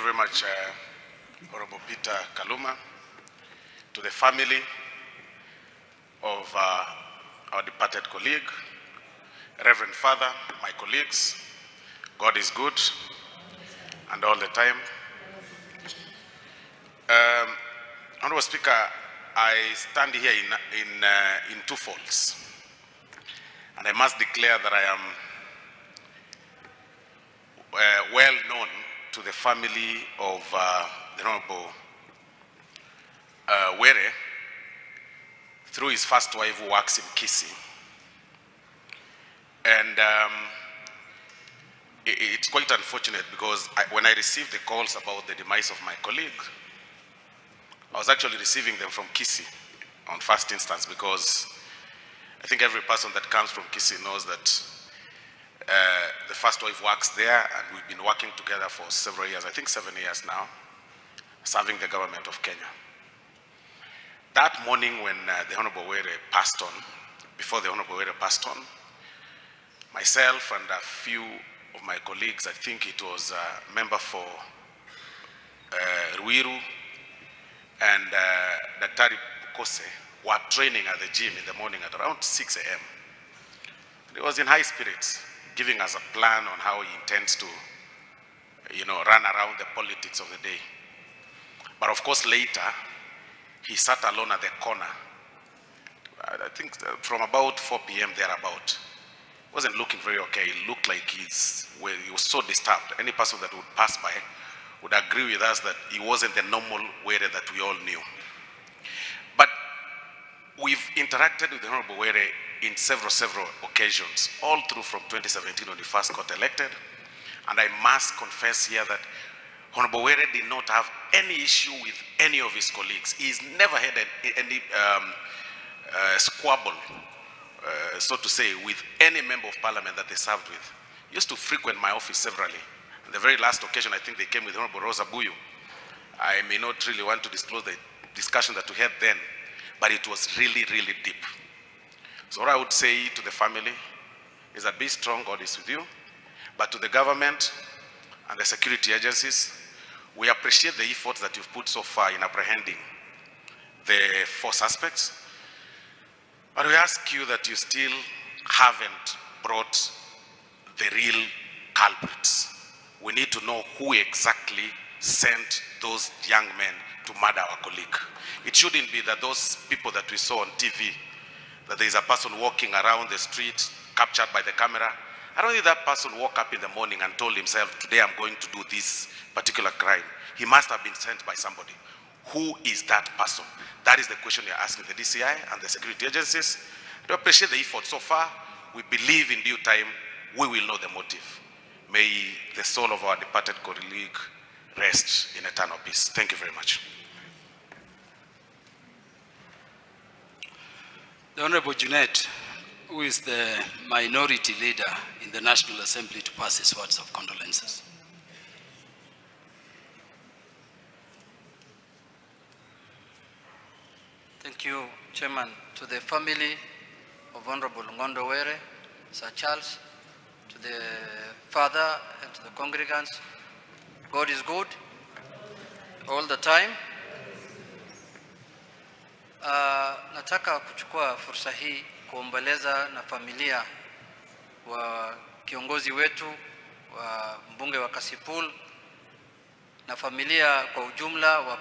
very much, Honorable Peter Kaluma. To the family of our departed colleague, Reverend Father, my colleagues, God is good and all the time. Honorable Speaker, I stand here in two folds, and I must declare that I am well known to the family of the Honorable Were through his first wife who works in Kisii. And it's quite unfortunate because when I received the calls about the demise of my colleague, I was actually receiving them from Kisii on first instance, because I think every person that comes from Kisii knows that the first wife works there, and we've been working together for several years, I think 7 years now, serving the government of Kenya. That morning when the Honorable Were passed on, before the Honorable Were passed on, myself and a few of my colleagues, I think it was a member for Ruiru and Daktari Kose, were training at the gym in the morning at around 6 a.m. He was in high spirits, giving us a plan on how he intends to, run around the politics of the day. But of course later, he sat alone at the corner. I think from about 4 p.m. thereabout. Wasn't looking very okay. He looked like he was so disturbed. Any person that would pass by would agree with us that he wasn't the normal Were that we all knew. But we've interacted with the Honorable Were in several occasions, all through from 2017 when he first got elected. And I must confess here that Honorable Were did not have any issue with any of his colleagues. He's never had any squabble, so to say, with any member of parliament that they served with. He used to frequent my office severally. And the very last occasion, I think they came with Honorable Rosa Buyu. I may not really want to disclose the discussion that we had then, but it was really deep. So what I would say to the family is that be strong, God is with you. But to the government and the security agencies, we appreciate the efforts that you've put so far in apprehending the 4 suspects. But we ask you that you still haven't brought the real culprits. We need to know who exactly sent those young men to murder our colleague. It shouldn't be that those people that we saw on TV, that there is a person walking around the street captured by the camera. I don't think that person woke up in the morning and told himself, today I'm going to do this particular crime. He must have been sent by somebody. Who is that person? That is the question you're asking the DCI and the security agencies. We appreciate the effort so far. We believe in due time we will know the motive. May the soul of our departed colleague rest in eternal peace. Thank you very much. The Honorable Junet, who is the minority leader in the National Assembly, to pass his words of condolences. Thank you, Chairman. To the family of Honorable Ngondo Were, Sir Charles, to the father and to the congregants, God is good all the time. Nataka kuchukua fursa hii kuomboleza na familia wa kiongozi wetu wa mbunge wa Kasipul na familia kwa ujumla wa